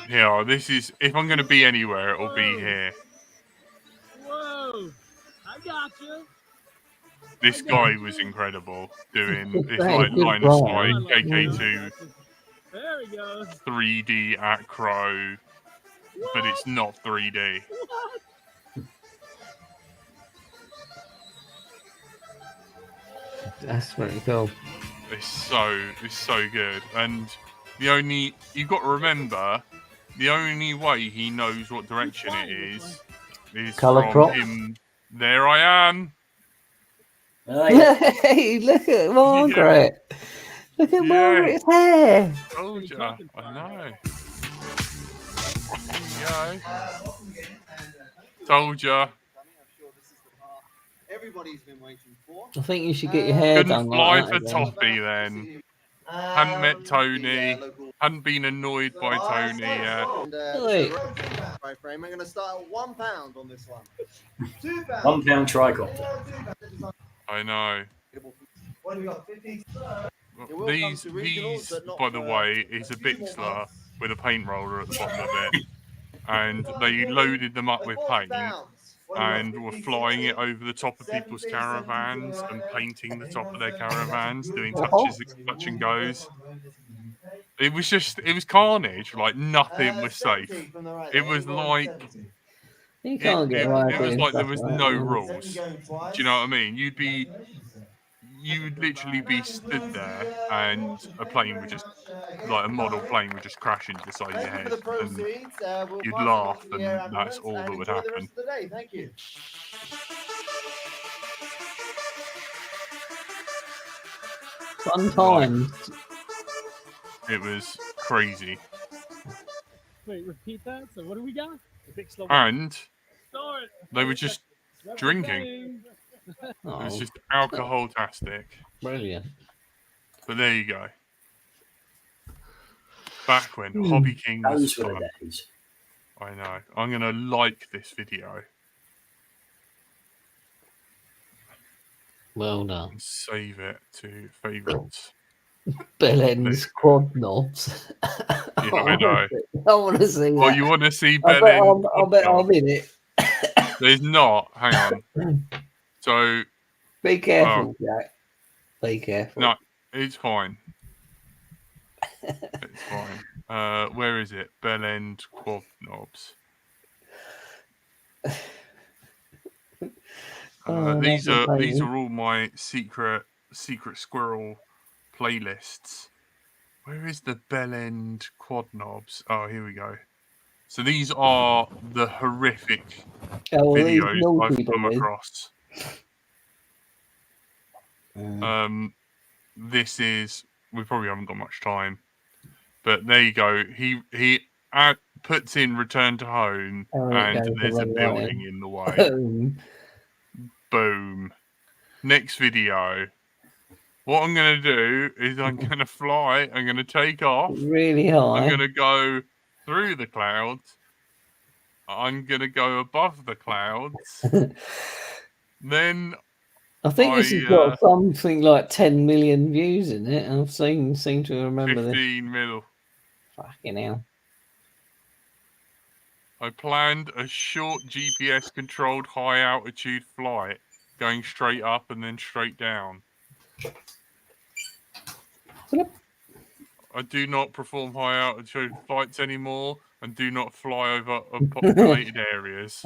Yeah, this is. If I'm going to be anywhere, it'll be here. Whoa! I got you. This guy was incredible doing it's like line of sight KK2 There we go. 3D at Crow, but it's not 3D. That's pretty cool. It's so good, and you've got to remember, the only way he knows what direction it is Colour from prop. him. There I am. Hey, look at Margaret. Yeah. Look at Yeah. Margaret's hair. Told ya. I know. There you go. Told ya. Everybody's been waiting for. I think you should get your hair Couldn't done fly like for that. Toffee then. Hadn't met Tony. Hadn't been annoyed by Tony yet. Wait. I'm going to start at £1 on this one. £2. £1 tricopter. I know. What have we got? 50? These, by the way, is a Bixler with a paint roller at the bottom of it, and they loaded them up with paint and were flying it over the top of people's caravans and painting the top of their caravans, doing touch and goes. It was carnage. Like nothing was safe. It was like You can't get it away was with like there stuff was like no that. rules. Do you know what I mean? You would literally be stood there, and a plane would just, like a model plane, would just crash into the side of your head, and you'd laugh, and that's all that would happen. Thank you. Fun times. It was crazy, Wait, repeat that. So what do we got? and Start. they were just drinking. It was Oh, just alcohol-tastic. brilliant. But there you go. Back when Hobby King was Those were fun. the days. I know. I'm gonna like this video. Well done. And save it to favourites. Bellend's quad knobs. Yeah, I know. I want to see Well, that. you want to see I Bellend? bet I'm in it. There's not. Hang on. So Be careful, Jack. Be careful. no, it's fine. It's fine. Where is it? Bellend quad knobs. These are all my secret squirrel playlists. Where is the Bellend quad knobs? Oh, here we go. So these are the horrific videos I've come across. This is, we probably haven't got much time, but there you go. puts in return to home, Oh, and okay, there's a right. building in the way. Boom. Next video. What I'm going to do is I'm going to fly. I'm going to take off. Really high. I'm going to go through the clouds. I'm going to go above the clouds. Then I think this has got something like 10 million views in it. I've seem to remember 15 mil. Fucking hell. I planned a short GPS controlled high altitude flight going straight up and then straight down. I do not perform high altitude flights anymore and do not fly over populated areas.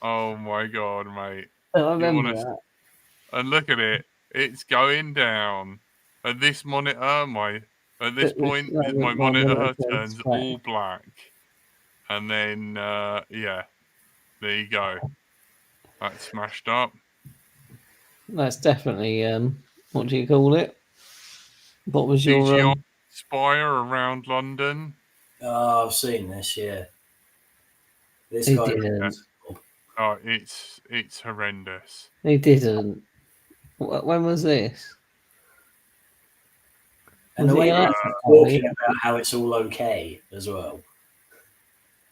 Oh my god, mate. I remember that. And look at it. It's going down. At this monitor, at this point, my monitor turns all black. And then, yeah, there you go. That's smashed up. That's definitely, what do you call it? What was your... CGI Spire around London. Oh, I've seen this, yeah. This He guy... didn't. Oh, it's horrendous. He didn't. When was this? And the way they're talking about how it's all okay as well.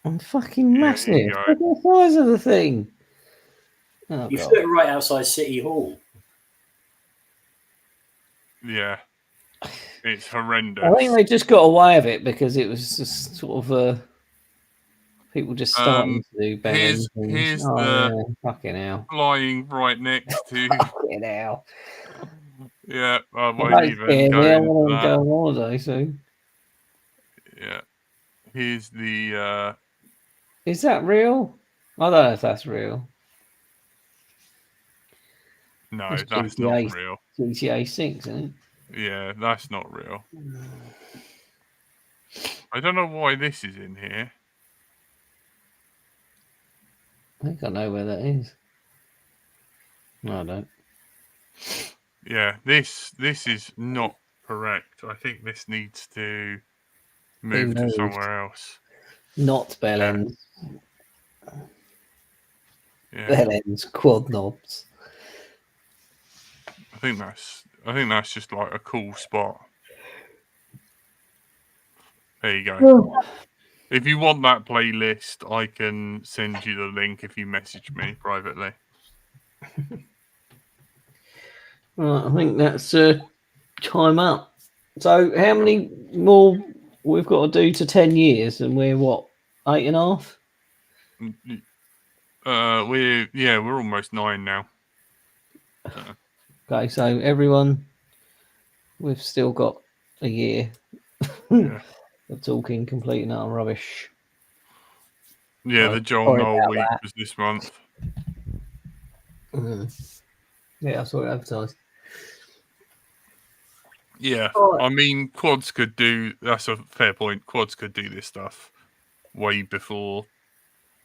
I'm fucking massive. Look at the size of the thing. Oh, you flew it right outside City Hall. Yeah. It's horrendous. I think they just got away with it because it was just sort of people just starting to do better. Here's the fucking hell. Flying right next to fucking hell. Yeah, I won't even go I into want to that. go on holiday soon. Yeah. Here's the Is that real? I don't know if that's real. No, It's that's GTA, not real. GTA 6, isn't it? Yeah, that's not real. I don't know why this is in here. I think I know where that is. No, I don't. Yeah, this is not correct. I think this needs to move to somewhere else. Not bell ends. Yeah. Bell ends, quad knobs. I think that's just like a cool spot. There you go. If you want that playlist, I can send you the link if you message me privately. Right, I think that's time up. So how many more we've got to do to 10 years, and we're what, 8.5? We're almost 9 now. Okay, so everyone, we've still got a year Yeah. of talking complete and utter rubbish. Yeah, the Joel Noel week was this month. Yeah, I saw it advertised. Yeah, I mean, quads could do. That's a fair point. Quads could do this stuff way before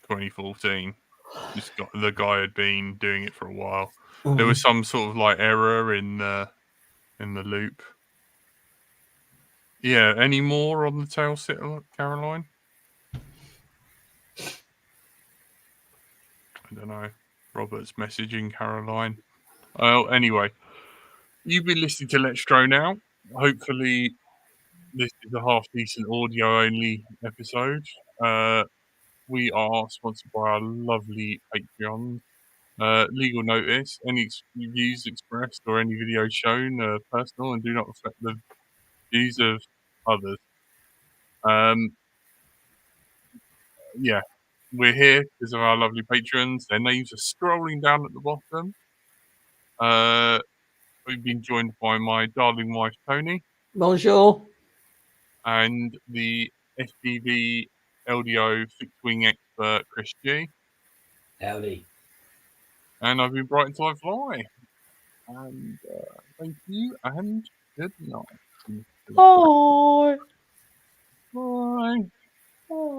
2014. The guy had been doing it for a while. There was some sort of like error in the loop. Yeah. Any more on the tail sitter, Caroline? I don't know. Robert's messaging Caroline. Well, anyway, you've been listening to Let's Drone Out. Hopefully, this is a half decent audio only episode. We are sponsored by our lovely Patreons. Legal notice: any views expressed or any videos shown are personal and do not reflect the views of others. Yeah, we're here because of our lovely patrons. Their names are scrolling down at the bottom. We've been joined by my darling wife Tony. Bonjour. And the FPV LDO fixed wing expert Chris G. Howdy. And I've been brightontillifly. And thank you and good night. Bye. Bye. Bye.